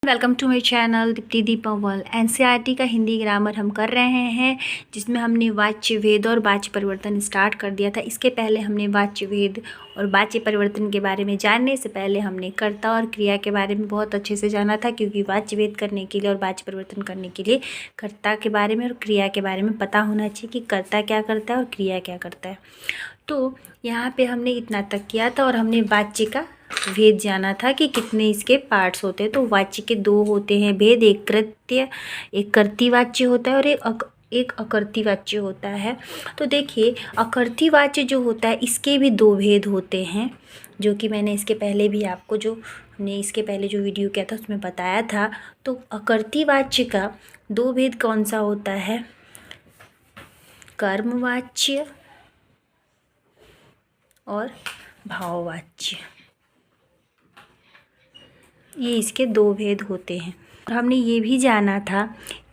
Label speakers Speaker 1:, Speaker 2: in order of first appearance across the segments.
Speaker 1: Welcome to my channel Deepti Deepawal. NCERT का Hindi grammar हम कर रहे हैं, जिसमें हमने वाच्य भेद और वाच्य परिवर्तन स्टार्ट कर दिया था। इसके पहले हमने वाच्य भेद और वाच्य परिवर्तन के बारे में जानने से पहले हमने कर्ता और क्रिया के बारे में बहुत अच्छे से जाना था, क्योंकि वाच्य भेद करने के लिए और वाच्य परिवर्तन करने के लिए कर्ता के बारे में और क्रिया के बारे में पता होना चाहिए कि कर्ता क्या करता है और क्रिया क्या करता है। तो यहाँ पर हमने इतना तक किया था और हमने वाच्य का भेद जाना था कि कितने इसके पार्ट्स होते हैं। तो वाच्य के दो होते हैं भेद, एक कृत्य, एक कर्ती वाच्य होता है और एक अकर्ती वाच्य होता है। तो देखिए, अकर्ती वाच्य जो होता है इसके भी दो भेद होते हैं, जो कि मैंने इसके पहले भी आपको हमने इसके पहले जो वीडियो किया था उसमें बताया था। तो अकर्ती वाच्य का दो भेद कौन सा होता है? कर्मवाच्य और भाववाच्य, ये इसके दो भेद होते हैं। और हमने ये भी जाना था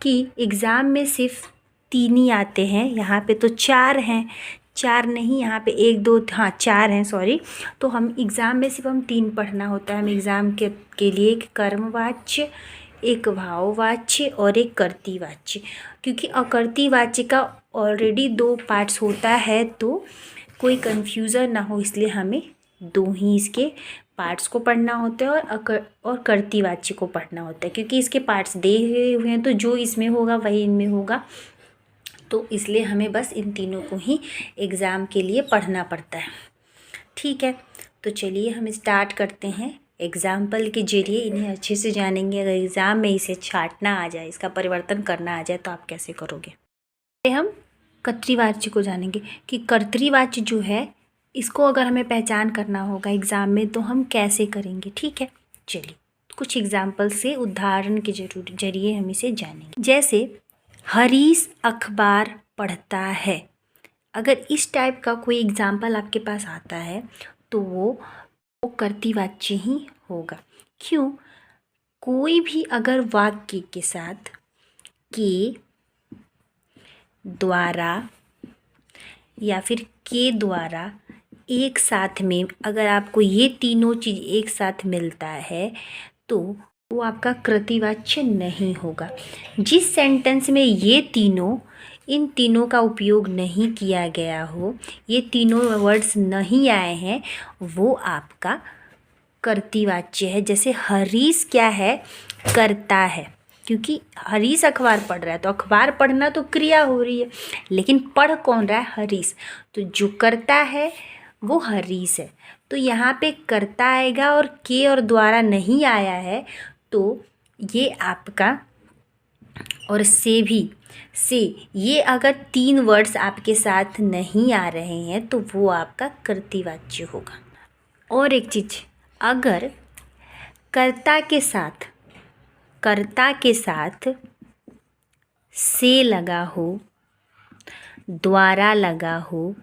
Speaker 1: कि एग्ज़ाम में सिर्फ 3 ही आते हैं। यहाँ पे तो 4 हैं, 4 नहीं, यहाँ पे 1 2 हाँ 4 हैं, सॉरी। तो हम एग्ज़ाम में सिर्फ हम 3 पढ़ना होता है। हम एग्ज़ाम के लिए एक कर्मवाच्य, एक भाववाच्य और एक कर्ती वाच्य, क्योंकि अकर्ती वाच्य का ऑलरेडी 2 पार्ट्स होता है, तो कोई कन्फ्यूज़न ना हो, इसलिए हमें 2 ही इसके पार्ट्स को पढ़ना होता है और कर्ती वाच्य को पढ़ना होता है, क्योंकि इसके पार्ट्स दिए हुए हैं, तो जो इसमें होगा वही इनमें होगा। तो इसलिए हमें बस इन तीनों को ही एग्ज़ाम के लिए पढ़ना पड़ता है। ठीक है, तो चलिए हम स्टार्ट करते हैं। एग्ज़ाम्पल के जरिए इन्हें अच्छे से जानेंगे। अगर एग्ज़ाम में इसे छांटना आ जाए, इसका परिवर्तन करना आ जाए, तो आप कैसे करोगे। हम कर्तृवाच्य को जानेंगे कि कर्तृवाच्य जो है, इसको अगर हमें पहचान करना होगा एग्ज़ाम में, तो हम कैसे करेंगे। ठीक है, चलिए कुछ एग्जाम्पल से, उदाहरण के जरिए हम इसे जानेंगे। जैसे हरीश अखबार पढ़ता है। अगर इस टाइप का कोई एग्जाम्पल आपके पास आता है तो वो कर्तृवाच्य ही होगा। क्यों? कोई भी अगर वाक्य के साथ के द्वारा या फिर के द्वारा एक साथ में, अगर आपको ये तीनों चीज़ एक साथ मिलता है, तो वो आपका कर्तृवाच्य नहीं होगा। जिस सेंटेंस में इन तीनों का उपयोग नहीं किया गया हो, ये तीनों वर्ड्स नहीं आए हैं, वो आपका कर्तृवाच्य है। जैसे हरीश क्या है? करता है, क्योंकि हरीश अखबार पढ़ रहा है, तो अखबार पढ़ना तो क्रिया हो रही है, लेकिन पढ़ कौन रहा है? हरीश। तो जो करता है वो हरीश है। तो यहाँ पे करता आएगा और के और द्वारा नहीं आया है, तो ये आपका, और से ये अगर 3 वर्ड्स आपके साथ नहीं आ रहे हैं, तो वो आपका कर्तृवाच्य होगा। और एक चीज़, अगर कर्ता के साथ से लगा हो, द्वारा लगा हो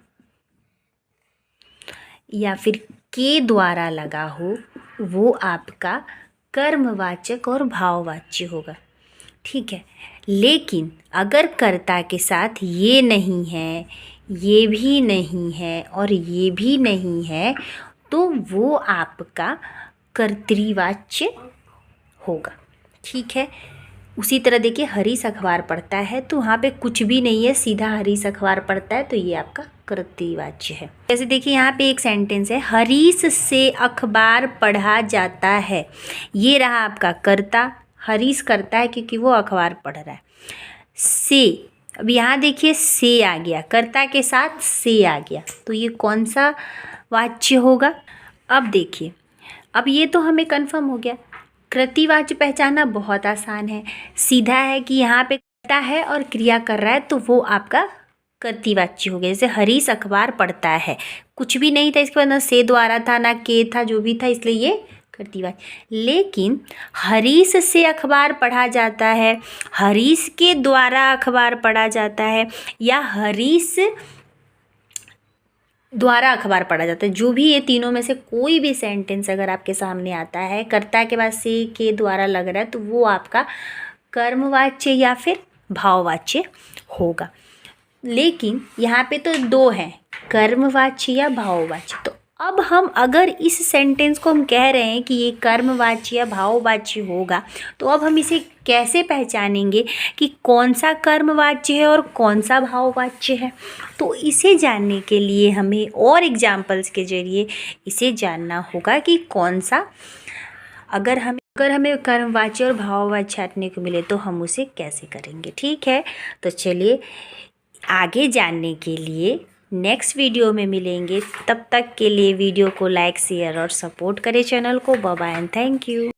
Speaker 1: या फिर के द्वारा लगा हो, वो आपका कर्मवाचक और भाववाच्य होगा। ठीक है, लेकिन अगर कर्ता के साथ ये नहीं है, ये भी नहीं है और ये भी नहीं है, तो वो आपका कर्तृवाच्य होगा। ठीक है, उसी तरह देखिए, हरीश अखबार पढ़ता है, तो वहाँ पे कुछ भी नहीं है, सीधा हरीश अखबार पढ़ता है, तो ये आपका कर्तृवाच्य है। जैसे देखिए, यहाँ पे एक सेंटेंस है, हरीश से अखबार पढ़ा जाता है। ये रहा आपका कर्ता, हरीश करता है क्योंकि वो अखबार पढ़ रहा है। से, अब यहाँ देखिए से आ गया, कर्ता के साथ से आ गया, तो ये कौन सा वाच्य होगा? अब देखिए, अब ये तो हमें कन्फर्म हो गया। कर्तृवाच्य पहचानना बहुत आसान है, सीधा है कि यहाँ पे करता है और क्रिया कर रहा है, तो वो आपका कर्तृवाच्य हो गया। जैसे हरीश अखबार पढ़ता है, कुछ भी नहीं था इसके बाद, ना से द्वारा था ना के था, जो भी था, इसलिए ये कर्तृवाच्य। लेकिन हरीश से अखबार पढ़ा जाता है, हरीश के द्वारा अखबार पढ़ा जाता है, या हरीश द्वारा अखबार पढ़ा जाता है, जो भी ये तीनों में से कोई भी सेंटेंस अगर आपके सामने आता है, कर्ता के बाद से के द्वारा लग रहा है, तो वो आपका कर्मवाच्य या फिर भाववाच्य होगा। लेकिन यहाँ पे तो 2 हैं, कर्मवाच्य या भाववाच्य। तो अब हम अगर इस सेंटेंस को हम कह रहे हैं कि ये कर्मवाची या भाववाची होगा, तो अब हम इसे कैसे पहचानेंगे कि कौन सा कर्मवाच्य है और कौन सा भाववाच्य है। तो इसे जानने के लिए हमें और एग्जाम्पल्स के जरिए इसे जानना होगा कि कौन सा, अगर हमें कर्मवाच्य और भाववाच्य छाँटने को मिले तो हम उसे कैसे करेंगे। ठीक है, तो चलिए आगे जानने के लिए नेक्स्ट वीडियो में मिलेंगे। तब तक के लिए वीडियो को लाइक, शेयर और सपोर्ट करें चैनल को। Bye bye and thank you.